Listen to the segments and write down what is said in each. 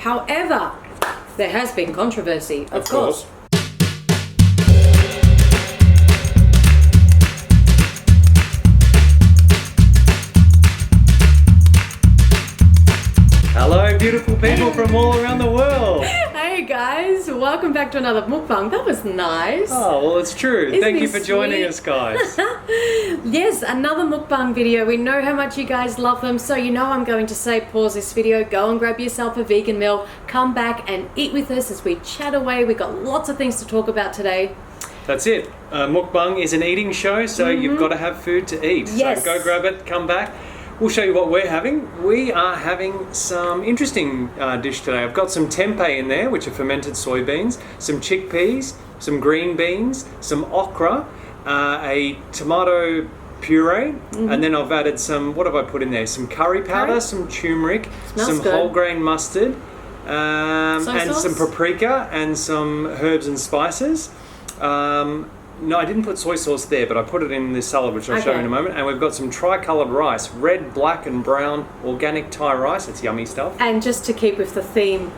However, there has been controversy, of course. Hello, beautiful people from all around the world. Hey guys, welcome back to another mukbang. That was nice. Oh, well, it's true. Thank you for joining us, guys. Yes, another mukbang video. We know how much you guys love them, so you know I'm going to say pause this video, go and grab yourself a vegan meal, come back and eat with us as we chat away. We've got lots of things to talk about today. That's it. Mukbang is an eating show, so you've got to have food to eat. Yes. So go grab it, come back. We'll show you what we're having. We are having some interesting dish today. I've got some tempeh in there, which are fermented soybeans, some chickpeas, some green beans, some okra, a tomato puree, and then I've added some, what have I put in there? Some curry powder, some turmeric, some whole grain mustard, and some paprika and some herbs and spices. No, I didn't put soy sauce there, but I put it in this salad, which I'll show you in a moment. And we've got some tri-coloured rice, red, black and brown organic Thai rice. It's yummy stuff. And just to keep with the theme,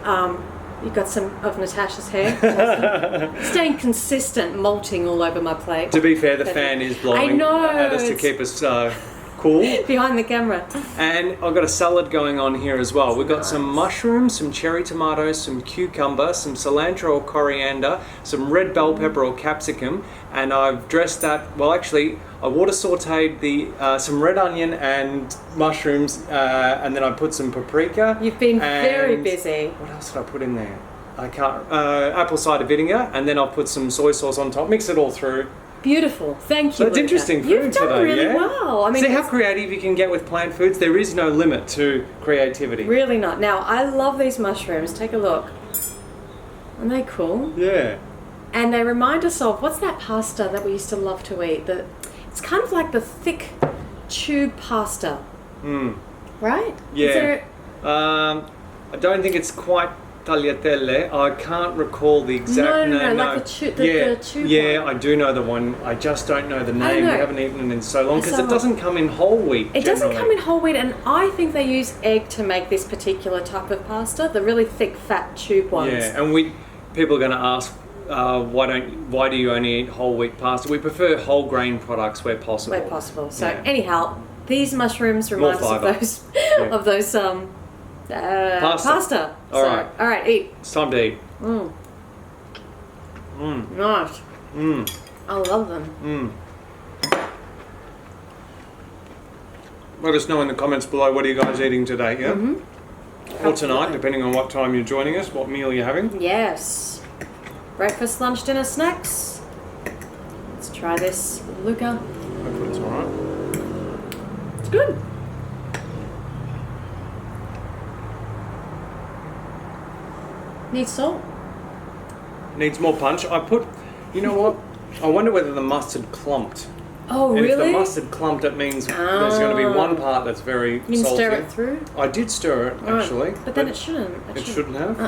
you've got some of Natasha's hair. Awesome. Staying consistent, molting all over my plate. To be fair, the fan is blowing at us to keep us cool. Behind the camera. And I've got a salad going on here as well. We've got some mushrooms, some cherry tomatoes, some cucumber, some cilantro or coriander, some red bell pepper or capsicum, and I've dressed that, well actually, I water sauteed some red onion and mushrooms, and then I put some paprika. You've been very busy. What else did I put in there? I can't, apple cider vinegar, and then I'll put some soy sauce on top, mix it all through. Beautiful, thank you. So it's interesting food You've done today, really well. I mean, see how creative you can get with plant foods? There is no limit to creativity. Really not. Now, I love these mushrooms. Take a look. Aren't they cool? Yeah. And they remind us of, what's that pasta that we used to love to eat? It's kind of like the thick tube pasta. Right? Yeah. I don't think it's quite tagliatelle. I can't recall the exact name. No, like the tube one. I do know the one. I just don't know the name. We haven't eaten it in so long because it doesn't come in whole wheat. It doesn't come in whole wheat, and I think they use egg to make this particular type of pasta, the really thick, fat tube ones. Yeah, and people are going to ask, why do you only eat whole wheat pasta? We prefer whole grain products where possible. Where possible. So anyhow, these mushrooms remind us of those pasta. All right, eat. It's time to eat. Nice. I love them. Let us know in the comments below, what are you guys eating today? Yeah. Or tonight, depending on what time you're joining us, what meal you're having. Yes. Breakfast, lunch, dinner, snacks. Let's try this, Luca. Hopefully it's alright. It's good. Needs salt. Needs more punch. You know what? I wonder whether the mustard clumped. Oh, and really? if the mustard clumped, it means there's going to be one part that's very salty. You can stir it through? I did stir it, actually. Right. But then it shouldn't. It shouldn't have?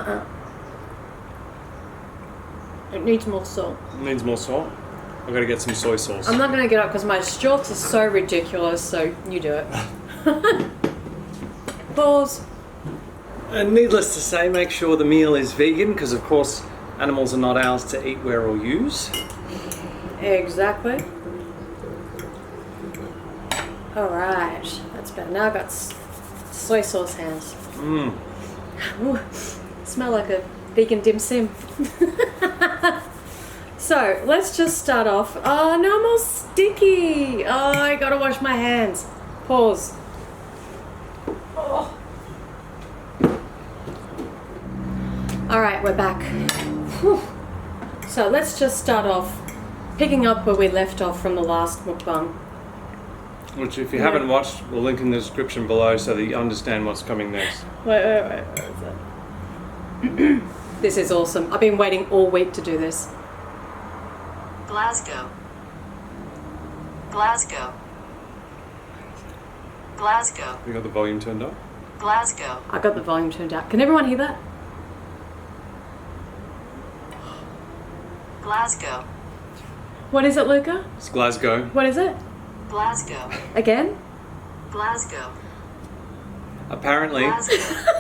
It needs more salt. It needs more salt? I've got to get some soy sauce. I'm not going to get up because my shorts are so ridiculous, so you do it. Pause. And needless to say, make sure the meal is vegan, because of course animals are not ours to eat, wear or use. Exactly. Alright, that's better. Now I've got soy sauce hands. Ooh, smell like a vegan dim sim. So, let's just start off. Oh, no, I'm all sticky. Oh, I gotta wash my hands. Pause. Oh. Alright, we're back. Whew. So let's just start off picking up where we left off from the last mukbang. Which, if you haven't watched, we'll link in the description below so that you understand what's coming next. Wait, where is it? This is awesome. I've been waiting all week to do this. Glasgow. Glasgow. Glasgow. You got the volume turned up? Glasgow. I got the volume turned up. Can everyone hear that? Glasgow. What is it, Luca? It's Glasgow. What is it? Glasgow. Again? Glasgow. apparently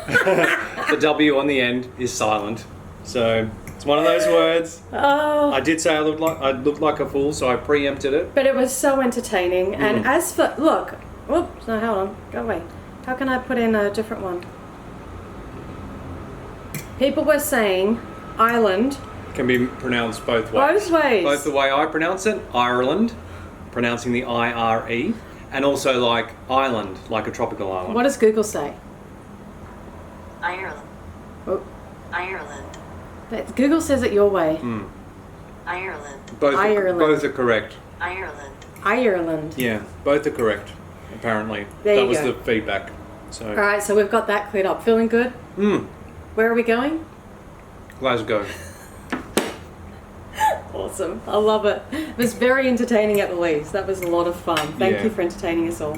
the W on the end is silent. So it's one of those words. Oh. I did say I looked like a fool, so I preempted it. But it was so entertaining. And as for, look, whoops, no, hold on, go away. How can I put in a different one? People were saying Ireland. Can be pronounced both ways. Both ways. Both the way I pronounce it, Ireland, pronouncing the I-R-E, and also like island, like a tropical island. What does Google say? Ireland. Oh. Ireland. But Google says it your way. Ireland. Both are correct. Ireland. Ireland. Yeah, both are correct, apparently. There that you was go. the feedback. So. All right, so we've got that cleared up. Feeling good? Where are we going? Glasgow. Awesome. I love it. It was very entertaining at the least. That was a lot of fun. Thank you for entertaining us all.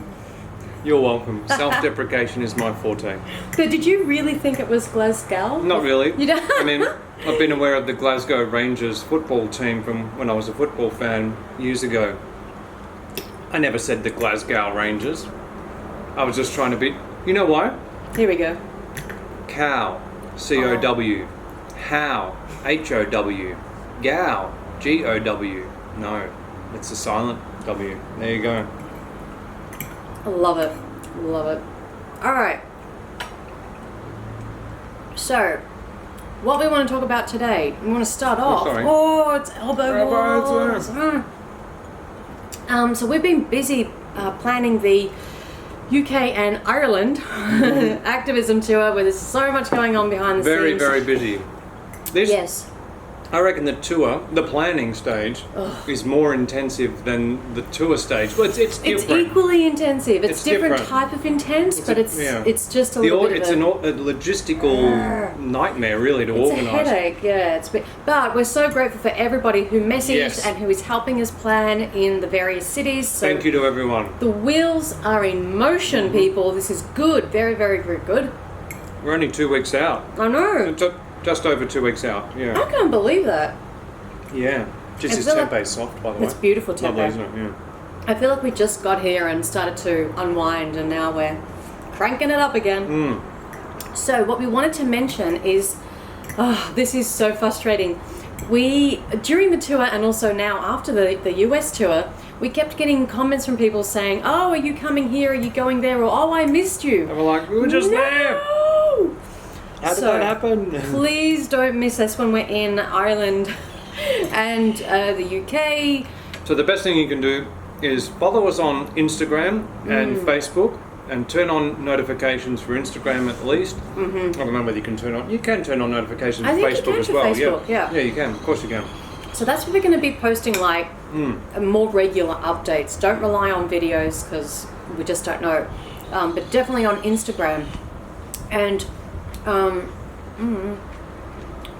You're welcome. Self-deprecation is my forte. But did you really think it was Glasgow? Not really. You don't? I mean, I've been aware of the Glasgow Rangers football team from when I was a football fan years ago. I never said the Glasgow Rangers. I was just trying to be... You know why? Here we go. Cow. C-O-W. How. H-O-W. Gow. G-O-W. No. It's a silent W. There you go. I love it. Love it. All right. So, what we want to talk about today, we want to start off. sorry. Oh, it's elbow wars. Elbows, So we've been busy planning the UK and Ireland activism tour where there's so much going on behind the Very, scenes. very busy. This, Yes. I reckon the tour, the planning stage, is more intensive than the tour stage. Well, it's It's different. equally intensive. It's It's different different. type of intense, but it's just a little bit It's of a logistical nightmare, really, to It's organise. a headache, yeah. But we're so grateful for everybody who messaged Yes. and who is helping us plan in the various cities. So Thank you to everyone. the wheels are in motion, people. This is good. Very, very, very good. We're only 2 weeks out. I know. Just over 2 weeks out. Yeah. I can't believe that. Yeah. Just I this feel like- tempeh soft, by the way. It's beautiful Lovely, tempeh. isn't it? Yeah. I feel like we just got here and started to unwind, and now we're cranking it up again. So what we wanted to mention is, this is so frustrating. We, during the tour and also now after the US tour, we kept getting comments from people saying, oh, are you coming here? Are you going there? Or, oh, I missed you. And we're like, we were just there. How did that happen? Please don't miss us when we're in Ireland and the UK. So the best thing you can do is follow us on Instagram and Facebook, and turn on notifications for Instagram at least. I don't know whether you can turn on. You can turn on notifications I for think you Facebook can as for well. Facebook, yeah. Yeah, you can. Of course you can. So that's where we're going to be posting like more regular updates. Don't rely on videos because we just don't know. But definitely on Instagram. And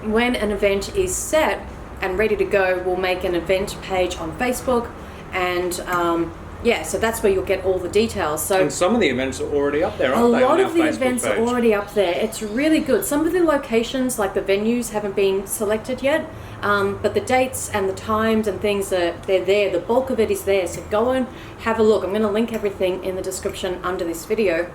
when an event is set and ready to go, we'll make an event page on Facebook. And so that's where you'll get all the details. So And some of the events are already up there, a aren't they? lot on of our the Facebook events are page? already up there. It's really good. Some of the locations, like the venues, haven't been selected yet, but the dates and the times and things they're there. The bulk of it is there. So go and have a look. I'm going to link everything in the description under this video.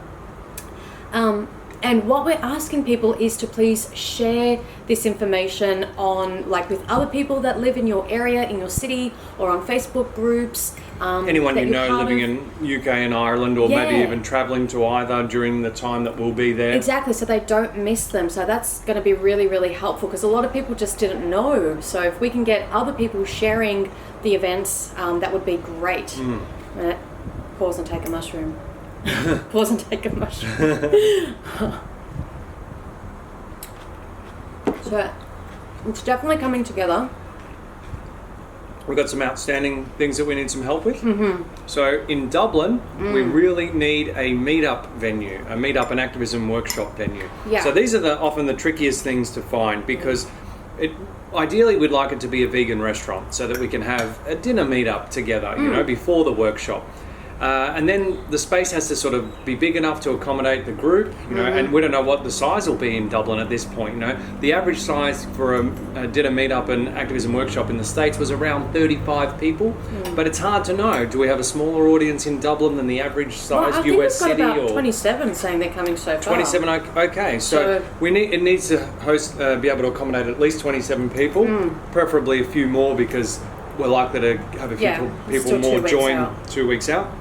And what we're asking people is to please share this information on, like, with other people that live in your area, in your city, or on Facebook groups. Anyone that you you're know part living of. in UK and Ireland, or maybe Yeah. even travelling to either during the time that we'll be there. Exactly, so they don't miss them. So that's going to be really, really helpful because a lot of people just didn't know. So if we can get other people sharing the events, that would be great. Pause and take a mushroom. Pause and take a mushroom. So it's definitely coming together. We've got some outstanding things that we need some help with. So in Dublin, we really need a meetup venue, a meetup and activism workshop venue. Yeah. So these are often the trickiest things to find because ideally we'd like it to be a vegan restaurant so that we can have a dinner meetup together, you know, before the workshop. And then the space has to sort of be big enough to accommodate the group, you know, and we don't know what the size will be in Dublin at this point, you know. The average size for a dinner meetup and activism workshop in the States was around 35 people, but it's hard to know. Do we have a smaller audience in Dublin than the average size I think US we've got city? about Or 27 saying they're coming so far. 27, okay. So it needs to be able to accommodate at least 27 people, preferably a few more because we're likely to have a few people still more 2 weeks join out. 2 weeks out.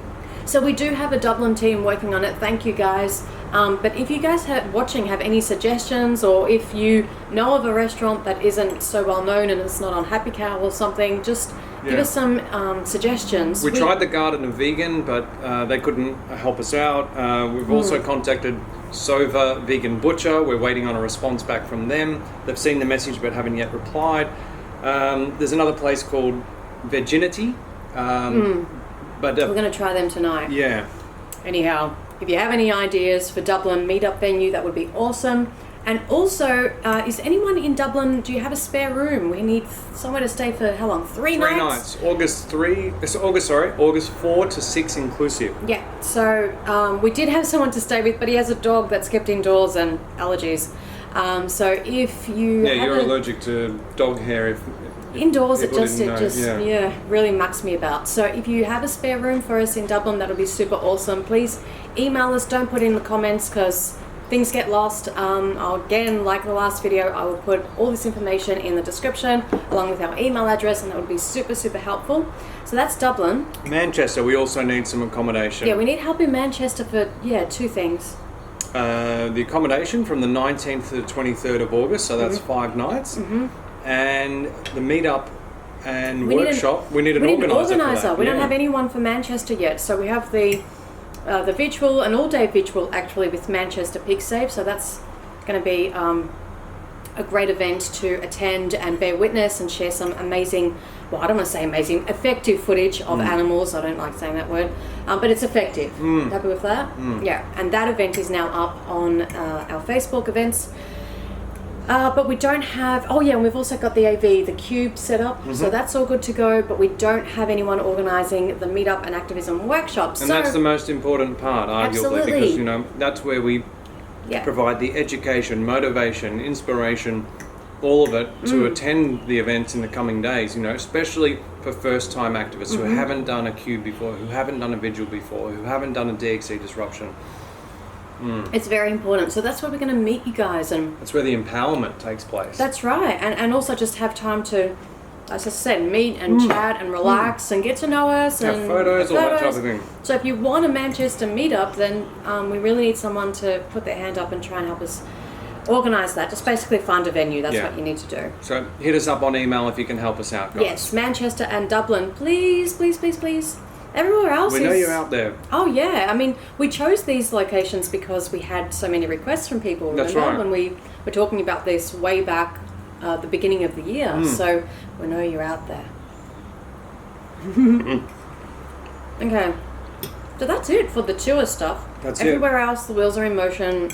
So we do have a Dublin team working on it. Thank you guys. But if you guys watching have any suggestions, or if you know of a restaurant that isn't so well known and it's not on HappyCow or something, just give us some suggestions. We tried the Garden of Vegan, but they couldn't help us out. We've also contacted Sova Vegan Butcher. We're waiting on a response back from them. They've seen the message but haven't yet replied. There's another place called Veginity. But We're going to try them tonight. yeah. Anyhow, if you have any ideas for Dublin meetup venue, that would be awesome. And also, is anyone in Dublin, do you have a spare room? We need somewhere to stay for how long? 3 nights? 3 nights. August 4 to 6 inclusive. Yeah, so we did have someone to stay with, but he has a dog that's kept indoors and allergies. So if you You're allergic to dog hair. Indoors, it people just didn't know. really mucks me about. So if you have a spare room for us in Dublin, that'll be super awesome. Please email us. Don't put it in the comments because things get lost. Again, like the last video, I will put all this information in the description along with our email address, and that would be super, super helpful. So that's Dublin. Manchester, we also need some accommodation. Yeah, we need help in Manchester for 2 things. The accommodation from the 19th to the 23rd of August, so that's 5 nights. And the meetup and workshop, we need an organizer. For that. We don't have anyone for Manchester yet, so we have the virtual, an all-day virtual actually with Manchester Pig Safe. So that's going to be a great event to attend and bear witness and share some amazing, well, I don't want to say amazing, effective footage of animals. I don't like saying that word, but it's effective. Happy with that? Yeah, and that event is now up on our Facebook events. But we don't have, and we've also got the AV, the Cube set up, so that's all good to go, but we don't have anyone organising the meetup and activism workshops. And that's the most important part, arguably, because, you know, that's where we provide the education, motivation, inspiration, all of it to attend the events in the coming days, you know, especially for first-time activists who haven't done a Cube before, who haven't done a vigil before, who haven't done a DXE disruption. It's very important. So that's where we're going to meet you guys, and that's where the empowerment takes place. That's right, and also just have time to, as I said, meet and chat and relax and get to know us have and photos, all that type of thing. So if you want a Manchester meetup, then we really need someone to put their hand up and try and help us organise that. Just basically find a venue. That's what you need to do. So hit us up on email if you can help us out, guys. Yes, Manchester and Dublin, please, please, please, please. Everywhere else we know you're out there. Oh yeah, I mean, we chose these locations because we had so many requests from people. That's remember? right. When we were talking about this way back the beginning of the year. So we know you're out there. Okay, so that's it for the tour stuff. That's Everywhere else, the wheels are in motion.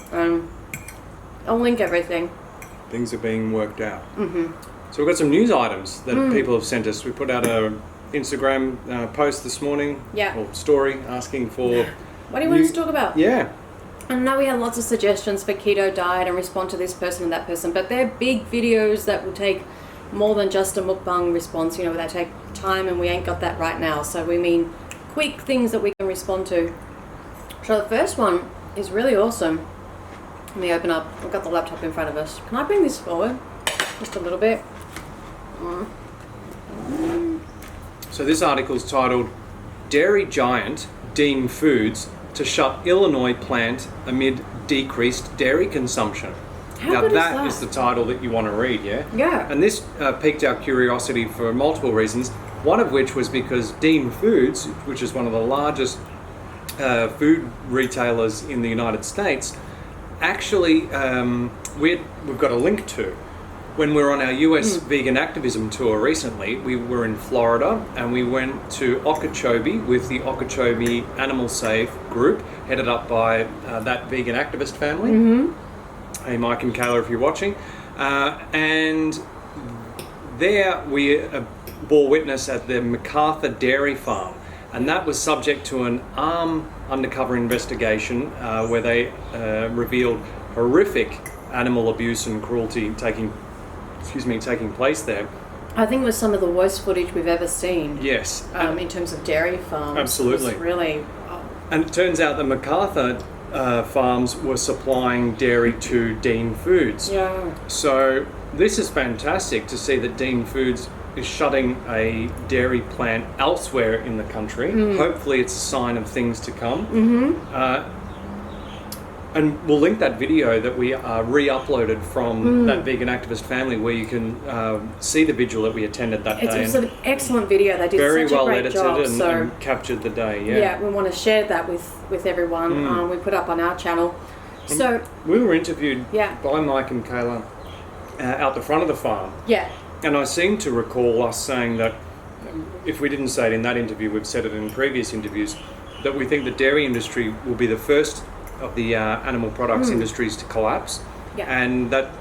I'll link everything. Things are being worked out. So we've got some news items that people have sent us. We put out a Instagram post this morning, or story, asking for what do you want us to talk about? Yeah. I know we had lots of suggestions for keto diet and respond to this person and that person, but they're big videos that will take more than just a mukbang response, you know, that take time, and we ain't got that right now. So we mean quick things that we can respond to. So the first one is really awesome. Let me open up. I've got the laptop in front of us. Can I bring this forward just a little bit? So this article is titled "Dairy Giant Deem Foods to Shut Illinois Plant Amid Decreased Dairy Consumption." How good that is the title that you want to read, yeah? Yeah. And this piqued our curiosity for multiple reasons, one of which was because Deem Foods, which is one of the largest food retailers in the United States, actually we've got a link to. When we were on our US vegan activism tour recently, we were in Florida and we went to Okeechobee with the Okeechobee Animal Save group, headed up by that vegan activist family. Hey Mike and Kayla, if you're watching. And there we bore witness at the MacArthur Dairy Farm. and that was subject to an undercover investigation where they revealed horrific animal abuse and cruelty taking place there. I think it was some of the worst footage we've ever seen. Yes. In terms of dairy farms. Absolutely. It was really. And it turns out that MacArthur farms were supplying dairy to Dean Foods. Yeah. So this is fantastic to see that Dean Foods is shutting a dairy plant elsewhere in the country. Hopefully it's a sign of things to come. And we'll link that video that we re-uploaded from that vegan activist family, where you can see the vigil that we attended that day. It's an excellent video. They did very such a well great edited job. and captured the day. Yeah, we want to share that with everyone. We put up on our channel. So we were interviewed Yeah. by Mike and Kayla out the front of the farm. yeah, And I seem to recall us saying that, if we didn't say it in that interview, we've said it in previous interviews, that we think the dairy industry will be the first of the animal products industries to collapse. Yeah. And that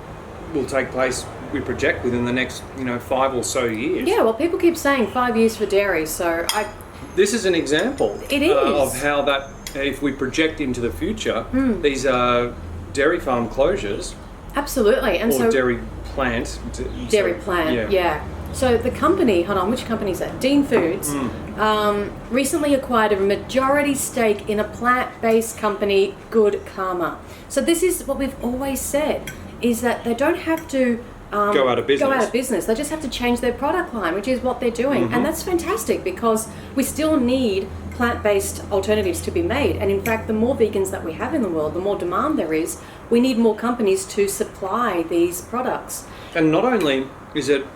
will take place, we project, within the next 5 or so years. yeah. Well, people keep saying 5 years for dairy, so This is an example It is. Of how that, if we project into the future, these dairy farm closures absolutely. And or so dairy plant. dairy plant, yeah. So the company, hold on, which company is that? Dean Foods, recently acquired a majority stake in a plant-based company, Good Karma. So this is what we've always said, is that they don't have to Go out of business. They just have to change their product line, which is what they're doing. And that's fantastic, because we still need plant-based alternatives to be made. And in fact, the more vegans that we have in the world, the more demand there is. We need more companies to supply these products. And not only is it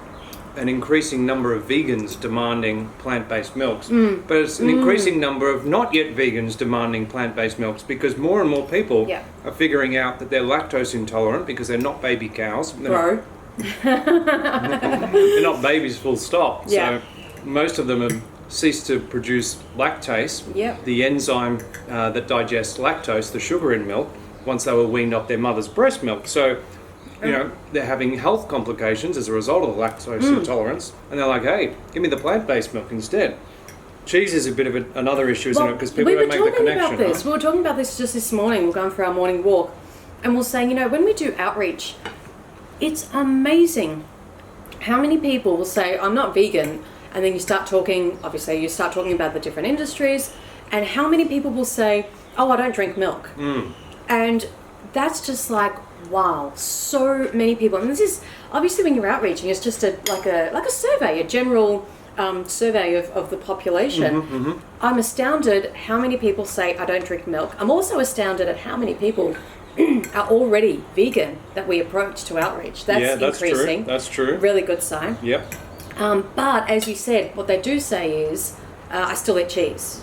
an increasing number of vegans demanding plant-based milks, but it's an increasing number of not yet vegans demanding plant-based milks, because more and more people are figuring out that they're lactose intolerant because they're not baby cows. They're not babies, full stop. Yeah. So most of them have ceased to produce lactase, Yep. the enzyme that digests lactose, the sugar in milk, once they were weaned off their mother's breast milk. So they're having health complications as a result of the lactose intolerance, and they're like, hey, give me the plant-based milk instead. Cheese is a bit of another issue, isn't it? Because people don't make the connection. We were talking about this just this morning. We're going for our morning walk, and we're saying, when we do outreach, it's amazing how many people will say, I'm not vegan, and then you start talking about the different industries, and how many people will say, oh, I don't drink milk. And that's just like, wow, so many people. And this is obviously, when you're outreaching, it's just like a survey, a general survey of the population. I'm astounded how many people say I don't drink milk. I'm also astounded at how many people are already vegan that we approach to outreach. That's increasing. True. That's true. Really good sign. Yep. But as you said, what they do say is, I still eat cheese.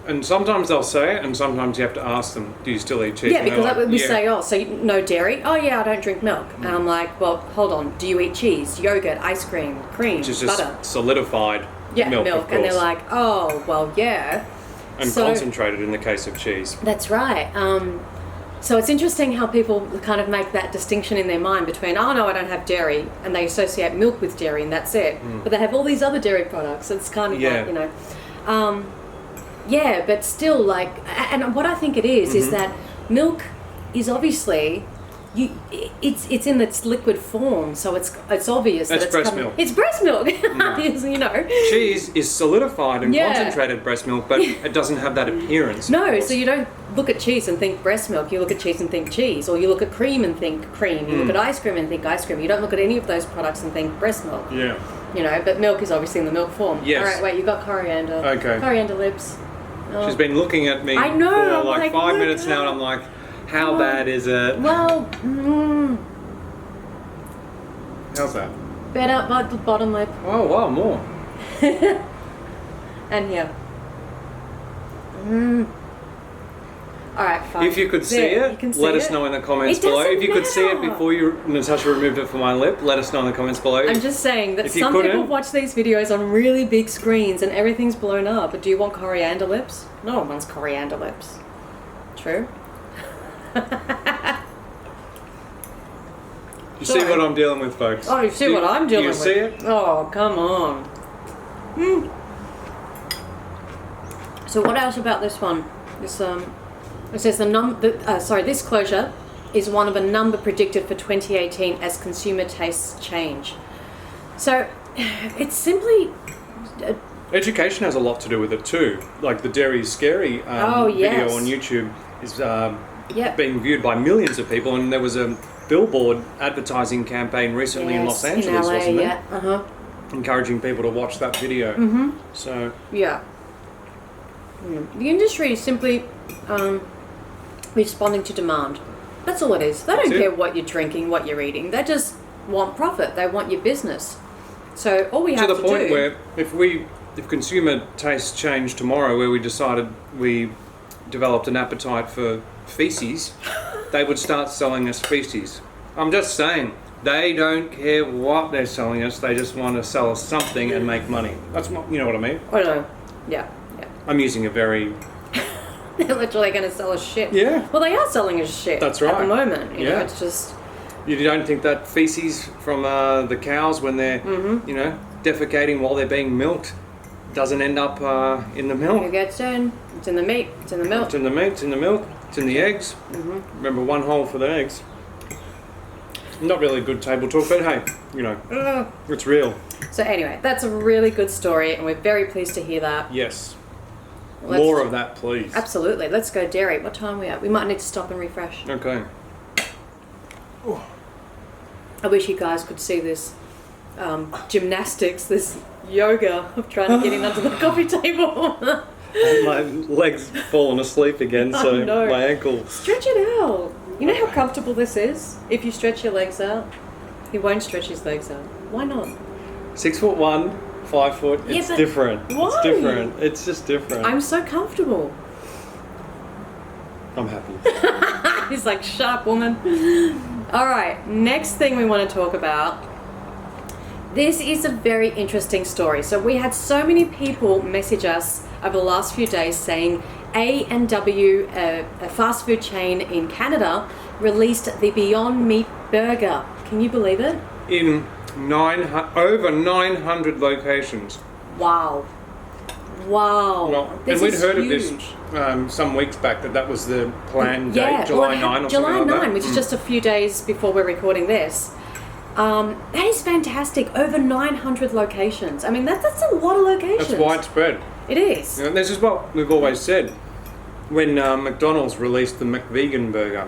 And sometimes they'll say it, and sometimes you have to ask them, do you still eat cheese? Yeah, because we say, oh, so no dairy? Oh, yeah, I don't drink milk. And I'm like, well, hold on. Do you eat cheese, yogurt, ice cream, cream, Which is butter? just solidified milk, of course. And they're like, oh, well, yeah. And concentrated in the case of cheese. That's right. So it's interesting how people kind of make that distinction in their mind between, oh, no, I don't have dairy, and they associate milk with dairy, and that's it. But they have all these other dairy products. It's kind of like, yeah, but still, like, and what I think it is that milk is obviously, it's in its liquid form, so it's obvious that it's breast milk. It's breast milk, Cheese is solidified and concentrated breast milk, but it doesn't have that appearance. No, so you don't look at cheese and think breast milk. You look at cheese and think cheese, or you look at cream and think cream. You look at ice cream and think ice cream. You don't look at any of those products and think breast milk. Yeah. But milk is obviously in the milk form. Yes. All right, wait, you got coriander. Okay. Coriander lips. Oh. She's been looking at me I know, for I'm like like, 5 look minutes now, and I'm like, how bad is it? Well, How's that? better, but the bottom lip. Oh, wow, more. And here. All right, fine. If you could see There, it, you can see let us it. know in the comments It below. doesn't If you could see it matter. before Natasha removed it from my lip, let us know in the comments below. I'm just saying that If you some couldn't- people watch these videos on really big screens and everything's blown up. But do you want coriander lips? No one wants coriander lips. True. You see Sorry. what I'm dealing with, folks? Oh, you see what I'm dealing with? You see it? Oh, come on. So what else about this one? This it says this closure is one of a number predicted for 2018 as consumer tastes change. So it's simply. Education has a lot to do with it too. Like the Dairy is Scary video on YouTube is being viewed by millions of people, and there was a billboard advertising campaign recently in Los Angeles, in LA, wasn't yeah. it? Encouraging people to watch that video. So yeah. The industry is simply responding to demand. That's all it is. They don't care what you're drinking, what you're eating. They just want profit. They want your business. So all we have to do... To the point where if consumer tastes changed tomorrow, where we decided we developed an appetite for feces, they would start selling us feces. I'm just saying, they don't care what they're selling us. They just want to sell us something and make money. That's you know what I mean? I know. Yeah. I'm using a very... They're literally going to sell us shit. Yeah. Well, they are selling us shit. That's right. At the moment. You know, it's just... You don't think that feces from the cows when they're, defecating while they're being milked doesn't end up in the milk? It gets in. It's in the meat. It's in the milk. It's in the meat. It's in the milk. It's in the eggs. Remember, one hole for the eggs. Not really good table talk, but hey, it's real. So anyway, that's a really good story, and we're very pleased to hear that. Yes. More of that, please. Absolutely. Let's go dairy. What time are we at? We might need to stop and refresh. Okay. I wish you guys could see this gymnastics, this yoga of trying to get in under the coffee table. My leg's fallen asleep again, so my ankle... Stretch it out. You know how comfortable this is? If you stretch your legs out. He won't stretch his legs out. Why not? 6'1", 5 foot. It's different. Why? It's different. It's just different. I'm so comfortable. I'm happy. He's like, shut up, woman. All right, next thing we want to talk about. This is a very interesting story. So we had so many people message us over the last few days saying A&W, a fast food chain in Canada, released the Beyond Meat burger. Can you believe it? In over 900 locations. Wow. Well, and we'd heard huge. Of this some weeks back, that was the planned date, July 9 or July something 9, like that. Which is just a few days before we're recording this. That is fantastic. Over 900 locations. I mean, that's a lot of locations. That's widespread. It is. This is what we've always said. When McDonald's released the McVegan burger,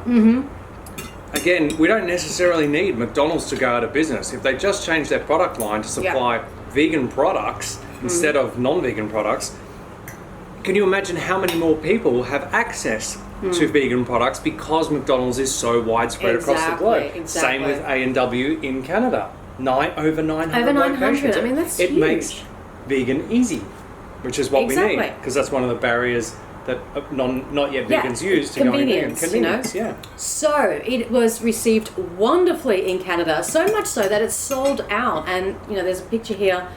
again, we don't necessarily need McDonald's to go out of business. If they just change their product line to supply vegan products instead of non-vegan products, can you imagine how many more people have access to vegan products because McDonald's is so widespread across the globe? Exactly. Same with A&W in Canada. Over 900 locations. I mean, that's huge. It makes vegan easy, which is what we need, because that's one of the barriers that not yet vegans use to going vegan. Convenience, So it was received wonderfully in Canada, so much so that it's sold out. And there's a picture here.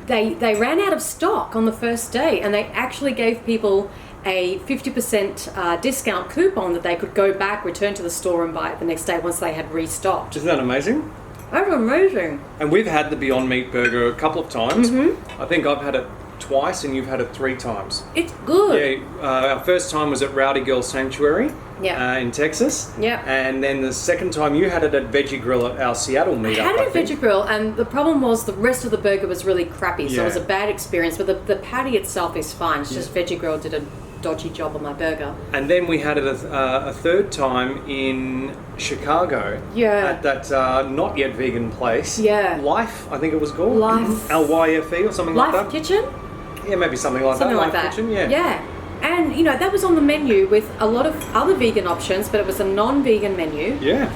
They ran out of stock on the first day, and they actually gave people a 50% discount coupon that they could go back, return to the store and buy it the next day once they had restocked. Isn't that amazing? That's amazing. And we've had the Beyond Meat burger a couple of times. I think I've had it twice and you've had it 3 times. It's good. Yeah, our first time was at Rowdy Girl Sanctuary in Texas. Yeah. And then the second time you had it at Veggie Grill at our Seattle meetup. I had it at Veggie Grill, and the problem was the rest of the burger was really crappy, so it was a bad experience. But the patty itself is fine. It's just Veggie Grill did a dodgy job on my burger. And then we had it a third time in Chicago at that not yet vegan place. Yeah. Life, I think it was called. Life. L-Y-F-E or something like that. Life Kitchen? Yeah, maybe something like that. Life Kitchen, yeah. And, that was on the menu with a lot of other vegan options, but it was a non-vegan menu. Yeah.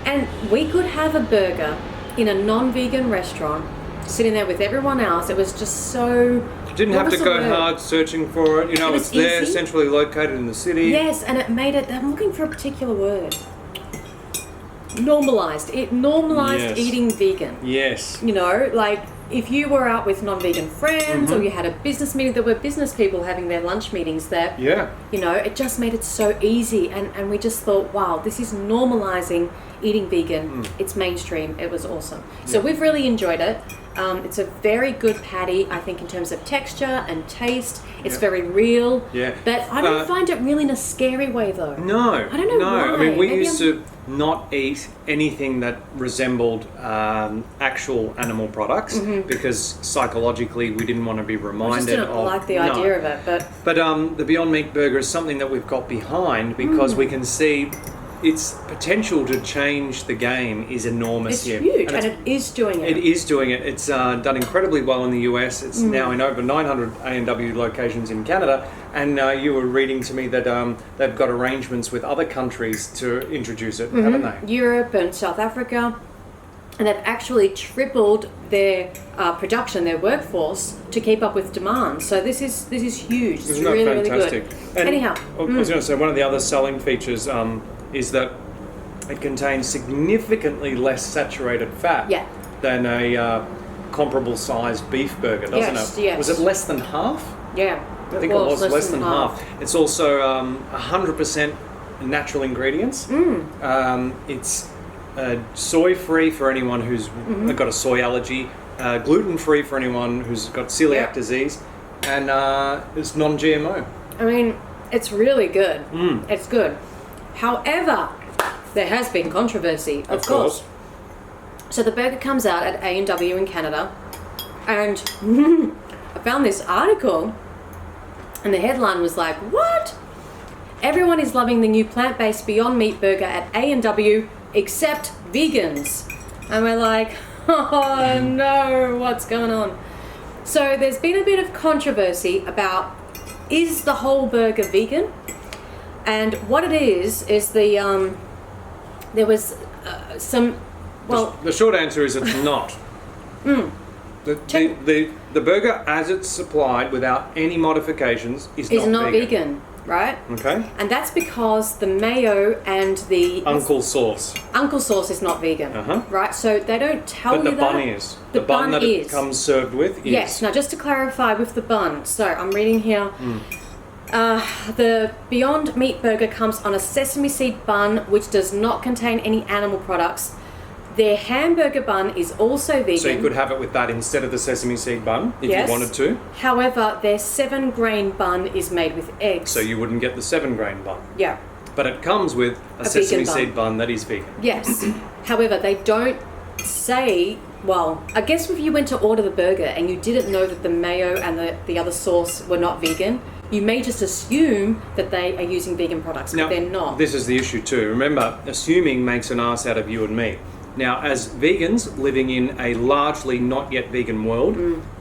And we could have a burger in a non-vegan restaurant, sitting there with everyone else. It was just so... Didn't have to go hard searching for it. It's there, centrally located in the city. Yes, and it made it... I'm looking for a particular word. normalized. It normalized Yes. eating vegan. Yes. You know, like if you were out with non-vegan friends or you had a business meeting, there were business people having their lunch meetings there. Yeah. You know, it just made it so easy. And we just thought, wow, this is normalizing eating vegan. It's mainstream. It was awesome. So we've really enjoyed it. It's a very good patty, I think, in terms of texture and taste. It's very real. Yeah. But I don't find it really in a scary way, though. No. I don't know No. why. I mean, we Maybe used to not eat anything that resembled actual animal products because psychologically we didn't want to be reminded I just didn't of... like the idea of it, but... But the Beyond Meat Burger is something that we've got behind because we can see its potential to change the game is enormous It's here. huge, and it is doing it. It is doing it. It's done incredibly well in the US. It's now in over 900 A&W locations in Canada. And you were reading to me that they've got arrangements with other countries to introduce it, haven't they? Europe and South Africa. And they've actually tripled their production, their workforce, to keep up with demand. So this is huge. It's Isn't that really, fantastic? really good. And Anyhow, I was going to say, one of the other selling features is that it contains significantly less saturated fat Yeah. than a comparable sized beef burger, doesn't Yes, it? yes. Was it less than half? yeah. I think it was less than half. It's also 100% natural ingredients. It's soy-free for anyone who's got a soy allergy, gluten-free for anyone who's got celiac disease, and it's non-GMO. I mean, it's really good. It's good. However, there has been controversy, of course. So the burger comes out at A&W in Canada, and I found this article, and the headline was like, what? Everyone is loving the new plant-based Beyond Meat burger at A&W except vegans. And we're like, oh no, what's going on? So there's been a bit of controversy about, is the whole burger vegan? And what it is the, there was some, well... The short answer is it's not. The burger as it's supplied without any modifications is not vegan. Right? Okay. And that's because the mayo and the... Uncle sauce. Uncle sauce is not vegan. Right? So they don't tell you that. But the bun is. The bun that is. it comes served with is. Yes. Now, just to clarify with the bun. So I'm reading here. The Beyond Meat burger comes on a sesame seed bun, which does not contain any animal products. Their hamburger bun is also vegan. So you could have it with that instead of the sesame seed bun if you wanted to. However, their 7-grain bun is made with eggs. So you wouldn't get the 7-grain bun. Yeah. But it comes with a sesame seed bun that is vegan. Yes. However, they don't say, well, I guess if you went to order the burger and you didn't know that the mayo and the other sauce were not vegan, you may just assume that they are using vegan products, but they're not. This is the issue too. Remember, assuming makes an ass out of you and me. Now, as vegans living in a largely not yet vegan world,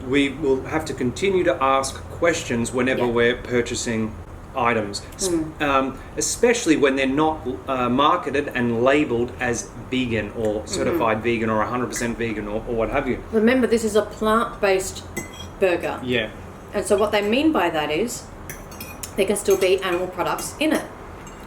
we will have to continue to ask questions whenever we're purchasing items, especially when they're not marketed and labelled as vegan or certified vegan or 100% vegan or what have you. Remember, this is a plant-based burger. Yeah. And so what they mean by that is there can still be animal products in it.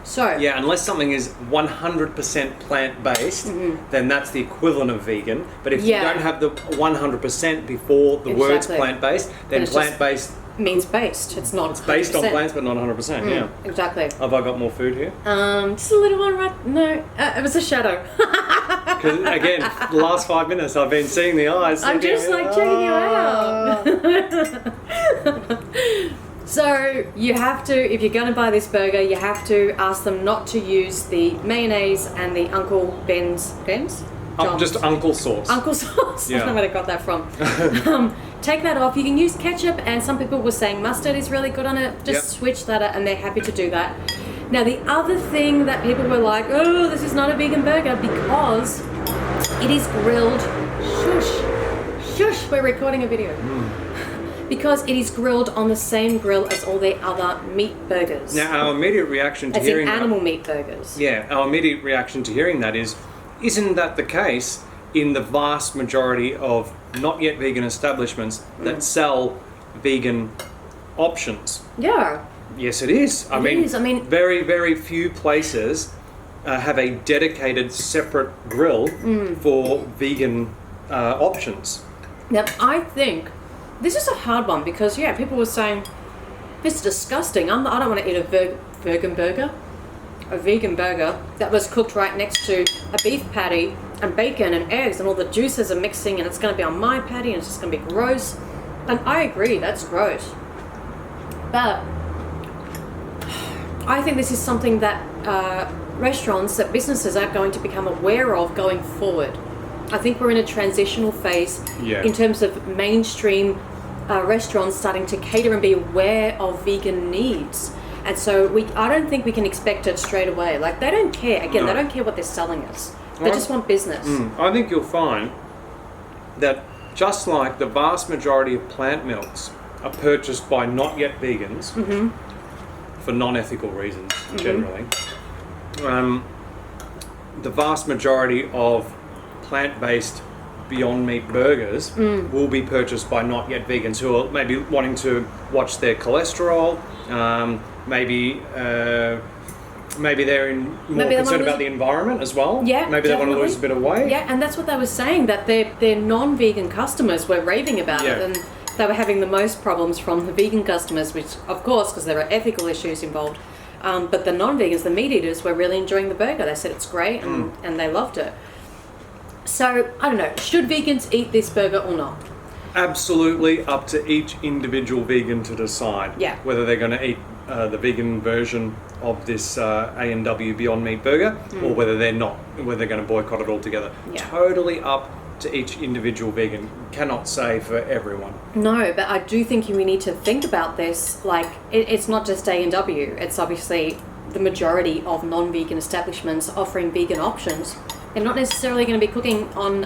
So yeah, unless something is 100% plant-based, then that's the equivalent of vegan. But if you don't have the 100% before the words plant-based, then plant-based means based. It's not. It's based on plants, but not 100%. Yeah, exactly. Have I got more food here? Just a little one, right? No, it was a shadow. Because again, the last 5 minutes I've been seeing the eyes. I'm just like checking you out. So you have to, if you're going to buy this burger, you have to ask them not to use the mayonnaise and the Uncle Ben's? Just Uncle sauce. Uncle sauce. Yeah. I don't know where I got that from. Take that off. You can use ketchup, and some people were saying mustard is really good on it. Just switch that out, and they're happy to do that. Now, the other thing that people were like, oh, this is not a vegan burger because it is grilled. Shush, we're recording a video. Because it is grilled on the same grill as all their other meat burgers. Now, our immediate reaction to hearing animal meat burgers. Yeah, our immediate reaction to hearing that is, isn't that the case in the vast majority of not yet vegan establishments that sell vegan options? Yeah. Yes, it is. I mean, very, very few places have a dedicated separate grill for vegan options. Now, I think this is a hard one because, people were saying, it's disgusting. I don't want to eat a vegan burger that was cooked right next to a beef patty and bacon and eggs and all the juices are mixing and it's going to be on my patty and it's just going to be gross. And I agree, that's gross. But I think this is something that restaurants, that businesses are going to become aware of going forward. I think we're in a transitional phase in terms of mainstream restaurants starting to cater and be aware of vegan needs. And so I don't think we can expect it straight away. Like, they don't care. Again, they don't care what they're selling us. They just want business. I think you'll find that just like the vast majority of plant milks are purchased by not yet vegans for non-ethical reasons, generally, the vast majority of plant-based Beyond Meat burgers will be purchased by not yet vegans who are maybe wanting to watch their cholesterol, maybe they're more concerned about the environment as well. Yeah, maybe they want to lose a bit of weight. Yeah, and that's what they were saying, that their non-vegan customers were raving about it, and they were having the most problems from the vegan customers, which, of course, because there are ethical issues involved. But the non-vegans, the meat eaters, were really enjoying the burger. They said it's great, and they loved it. So, I don't know, should vegans eat this burger or not? Absolutely up to each individual vegan to decide whether they're going to eat the vegan version of this A&W Beyond Meat burger or whether they're not, whether they're going to boycott it altogether. Totally up to each individual vegan. Cannot say for everyone. No, but I do think we need to think about this. Like, it's not just A&W. It's obviously the majority of non-vegan establishments offering vegan options. They're not necessarily going to be cooking on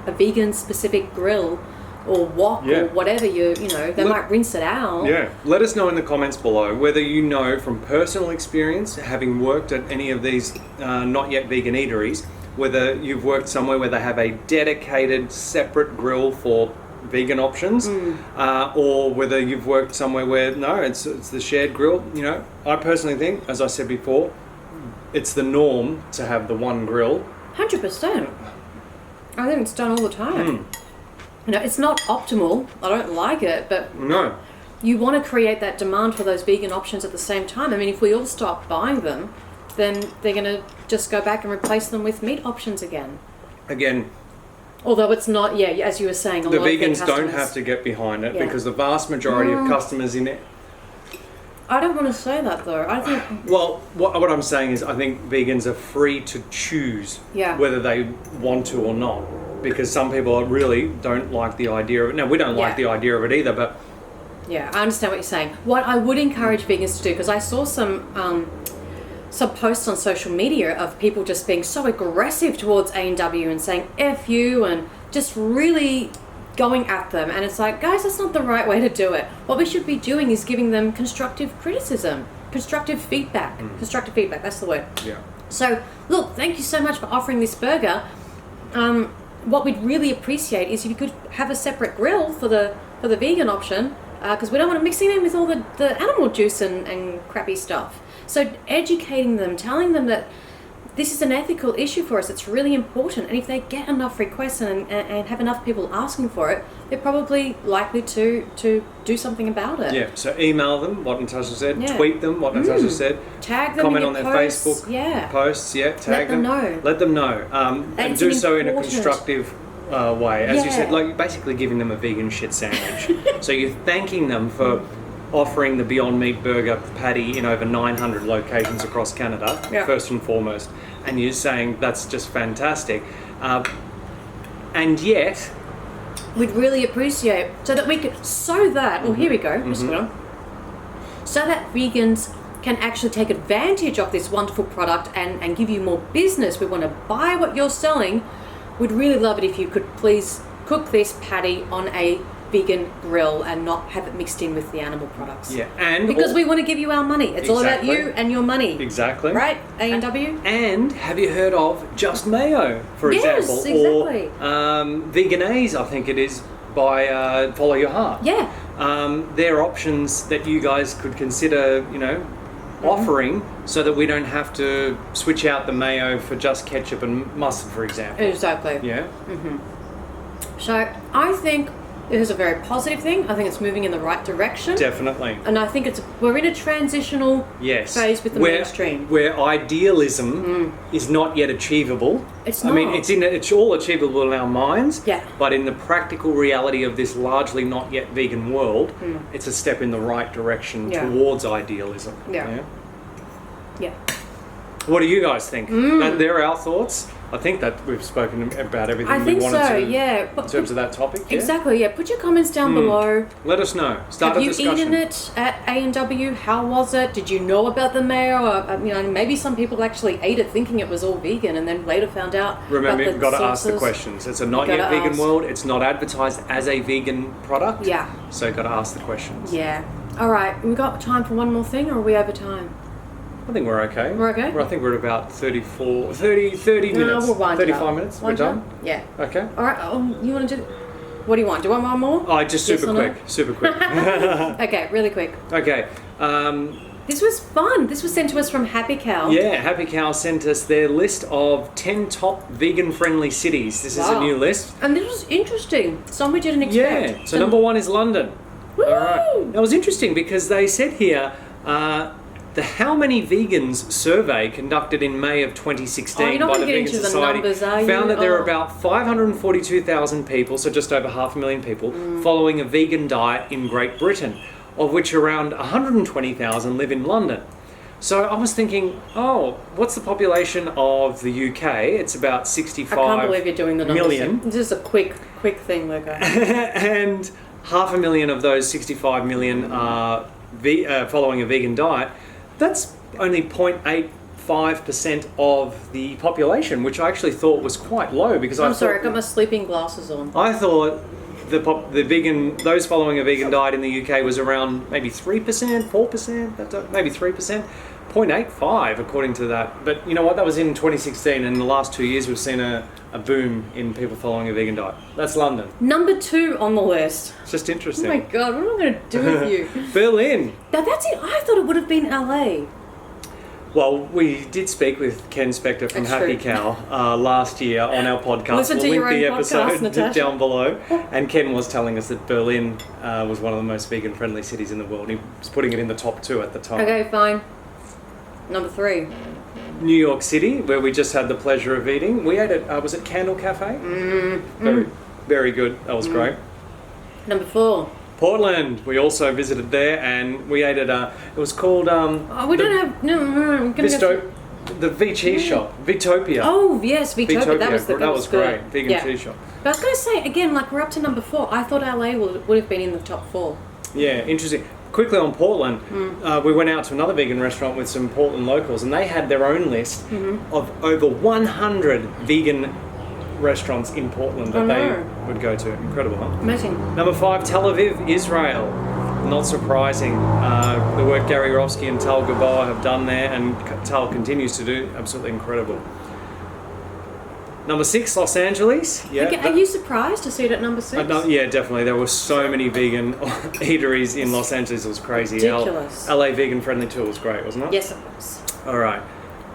a vegan-specific grill or wok or whatever, they might rinse it out. Yeah. Let us know in the comments below whether you know from personal experience, having worked at any of these not yet vegan eateries, whether you've worked somewhere where they have a dedicated separate grill for vegan options, or whether you've worked somewhere where, it's the shared grill. I personally think, as I said before, it's the norm to have the one grill. 100%. I think it's done all the time. It's not optimal. I don't like it, but you want to create that demand for those vegan options at the same time. I mean, if we all stop buying them, then they're going to just go back and replace them with meat options again. Although it's not, as you were saying, the vegans don't have to get behind it because the vast majority of customers in it. I don't want to say that though. I think. Well, what I'm saying is, I think vegans are free to choose whether they want to or not, because some people really don't like the idea of it. Now, we don't like the idea of it either, but. Yeah, I understand what you're saying. What I would encourage vegans to do, because I saw some posts on social media of people just being so aggressive towards A&W and saying F you and just really going at them, and it's like, guys, that's not the right way to do it. What we should be doing is giving them constructive criticism, constructive feedback. Constructive feedback, that's the word. Yeah. So, look, thank you so much for offering this burger. What we'd really appreciate is if you could have a separate grill for the vegan option, because we don't want to mix it in with all the animal juice and crappy stuff. So educating them, telling them that this is an ethical issue for us. It's really important. And if they get enough requests and have enough people asking for it, they're probably likely to do something about it. Yeah, so email them what Natasha said, tweet them what Natasha said, tag them, comment in on their posts. Facebook posts, tag them. Let them know. And do so in a constructive way. As you said, like basically giving them a vegan shit sandwich. So you're thanking them for offering the Beyond Meat burger patty in over 900 locations across Canada, first and foremost. And you're saying that's just fantastic. And yet... we'd really appreciate, so that we could, so that vegans can actually take advantage of this wonderful product and give you more business. We want to buy what you're selling. We'd really love it if you could please cook this patty on a vegan grill and not have it mixed in with the animal products. Yeah, and because we want to give you our money. It's all about you and your money. Exactly. Right, A&W? And have you heard of Just Mayo, for example? Yes, exactly. Or Veganese, I think it is, by Follow Your Heart. Yeah. They're options that you guys could consider, offering so that we don't have to switch out the mayo for just ketchup and mustard, for example. Exactly. Yeah? So I think it is a very positive thing. I think it's moving in the right direction. Definitely. And I think we're in a transitional phase with the mainstream. Where idealism is not yet achievable. It's I not. mean, it's all achievable in our minds. Yeah. But in the practical reality of this largely not yet vegan world, it's a step in the right direction towards idealism. Yeah. Yeah. What do you guys think? They're our thoughts. I think that we've spoken about everything we wanted to in terms of that topic. Yeah? Exactly, yeah. Put your comments down below. Let us know. Start a discussion. Have you eaten it at A&W? How was it? Did you know about the mayo? Or, maybe some people actually ate it thinking it was all vegan and then later found out. Remember, about you've got to ask the questions. It's a not yet vegan world. It's not advertised as a vegan product. Yeah. So you've got to ask the questions. Yeah. All right. We got time for one more thing, or are we over time? I think we're okay. We're okay? I think we're at about 30 minutes. We'll wind 35 minutes? We're done? Yeah. Okay. All right. You want to do... What do you want? Do you want one more? Oh, just super quick. Super quick. Okay, really quick. Okay. This was fun. This was sent to us from HappyCow. Yeah, HappyCow sent us their list of 10 top vegan-friendly cities. This is a new list. And this was interesting. Some we didn't expect. Yeah. So number 1 is London. Woo! All right. That was interesting because they said here... the How Many Vegans survey conducted in May of 2016 by the Vegan Society found that there are about 542,000 people, so just over 500,000 people, following a vegan diet in Great Britain, of which around 120,000 live in London. So I was thinking, what's the population of the UK? It's about 65 I can't believe you're doing the numbers. million. This is a quick thing, Luca. And 500,000 of those 65 million are following a vegan diet. That's only 0.85% of the population, which I actually thought was quite low because I'm sorry, I got my sleeping glasses on. I thought those following a vegan diet in the UK was around maybe 3%, 4%, maybe 3%, 0.85 according to that. But you know what? That was in 2016, and in the last 2 years we've seen a boom in people following a vegan diet. That's London. Number 2 on the list. It's just interesting. Oh my god, what am I going to do with you? Berlin. Now that's it. I thought it would have been LA. Well, we did speak with Ken Spector from HappyCow last year on our podcast. Listen to your own the podcast, episode Natasha. down below. And Ken was telling us that Berlin was one of the most vegan-friendly cities in the world. He was putting it in the top 2 at the time. Okay, fine. Number 3. New York City, where we just had the pleasure of eating. We ate at, was it Candle Cafe? Very, very good. That was great. Number 4. Portland. We also visited there, and we ate at it was called We don't have... No, we're going to go... The V-Cheese shop. Vitopia. Oh, yes, Vitopia. That was great. good. Vegan cheese shop. But I was going to say, again, like we're up to number 4. I thought LA would have been in the top 4. Yeah, interesting. Quickly on Portland, we went out to another vegan restaurant with some Portland locals, and they had their own list of over 100 vegan restaurants in Portland that they would go to. Incredible, huh? Amazing. Number 5, Tel Aviv, Israel. Not surprising. The work Gary Rofsky and Tal Gaboa have done there, and Tal continues to do, absolutely incredible. Number 6, Los Angeles. Yeah. Okay, are you surprised to see it at number 6? Yeah, definitely. There were so many vegan eateries in Los Angeles. It was crazy. Ridiculous. LA Vegan Friendly Tour was great, wasn't it? Yes, it was. All right.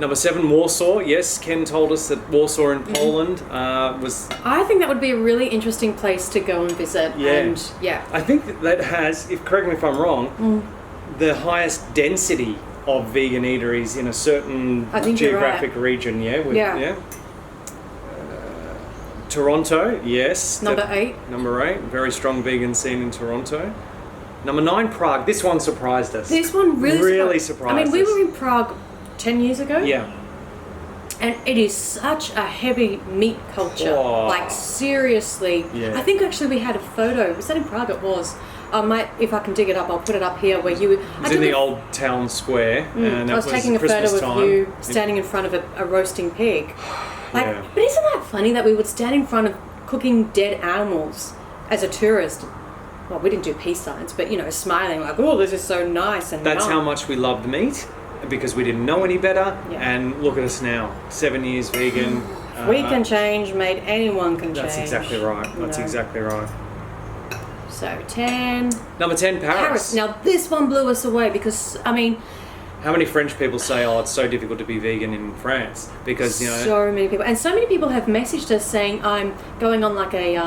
Number 7, Warsaw. Yes, Ken told us that Warsaw in Poland was... I think that would be a really interesting place to go and visit. Yeah. And, I think that has, correct me if I'm wrong, the highest density of vegan eateries in a certain geographic region. Yeah. Toronto, yes. Number 8. Number 8, very strong vegan scene in Toronto. Number 9, Prague. This one surprised us. This one really surprised us. I mean, we us. were in Prague 10 years ago. Yeah. And it is such a heavy meat culture. Oh. Like, seriously. Yeah. I think actually we had a photo. Was that in Prague? It was. If I can dig it up, I'll put it up here where you... It was in the old town square. And I was taking a photo of you standing in front of a roasting pig. Like, but isn't that funny that we would stand in front of cooking dead animals as a tourist? Well, we didn't do peace signs, but, smiling like, oh, this is so nice and That's how much we loved meat, because we didn't know any better. Yeah. And look at us now, 7 years vegan. We can change, mate. Anyone can change. That's exactly right. That's exactly right. So, 10. Number 10, Paris. Now, this one blew us away because, I mean, How many French people say, "Oh, it's so difficult to be vegan in France," because you know. So many people, and so many people have messaged us saying, "I'm going on like a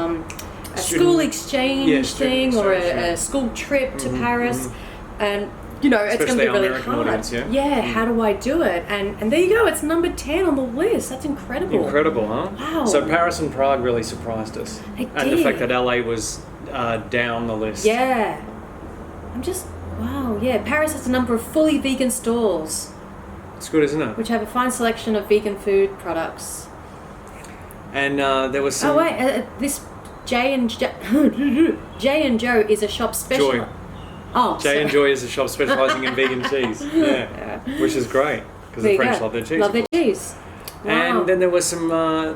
school exchange thing or a school trip to Paris," and you know it's going to be really American hard. audience, How do I do it? And there you go. It's number 10 on the list. That's incredible. Incredible, huh? Wow. So Paris and Prague really surprised us, They and the did. fact that LA was down the list. Yeah. Wow, yeah. Paris has a number of fully vegan stalls, It's good, isn't it? which have a fine selection of vegan food products. And there was some. Oh wait, this J and Joe is a shop special. Joy. Oh, Jay and Joy is a shop specialising in vegan cheese. Yeah, which is great because the There you French go. love their cheese. Love their cheese. Wow. And then there were some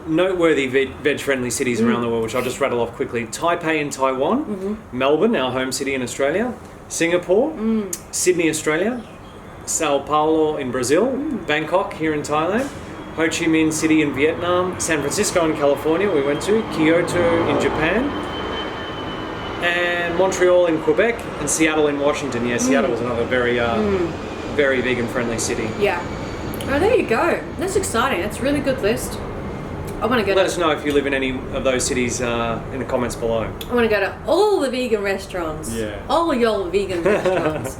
noteworthy veg-friendly cities around the world, which I'll just rattle off quickly. Taipei in Taiwan, Melbourne, our home city in Australia, Singapore, Sydney, Australia, Sao Paulo in Brazil, Bangkok here in Thailand, Ho Chi Minh City in Vietnam, San Francisco in California we went to, Kyoto in Japan, and Montreal in Quebec, and Seattle in Washington. Yeah, Seattle was another very vegan-friendly city. Yeah. Oh, there you go. That's exciting. That's a really good list. I want to go Let to. us know if you live in any of those cities in the comments below. I want to go to all the vegan restaurants. Yeah. All your vegan restaurants.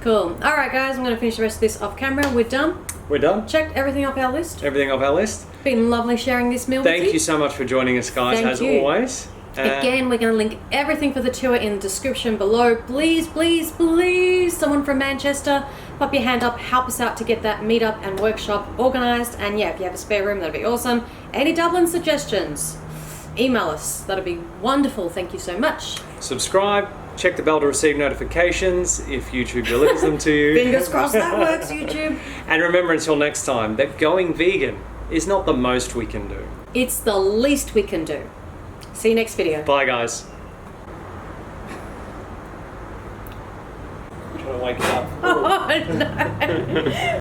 Cool. All right, guys. I'm going to finish the rest of this off camera. We're done. We're done. Checked everything off our list. Everything off our list. Been lovely sharing this meal with you. Thank you so much for joining us, guys, Thank as you. always. Again, we're going to link everything for the tour in the description below. Please, please, please, someone from Manchester, pop your hand up, help us out to get that meetup and workshop organised. And yeah, if you have a spare room, that'd be awesome. Any Dublin suggestions, email us. That'd be wonderful. Thank you so much. Subscribe, check the bell to receive notifications if YouTube delivers them to you. Fingers crossed that works, YouTube. And remember, until next time, that going vegan is not the most we can do. It's the least we can do. See you next video. Bye, guys. I'm trying to wake it up. Oh, no.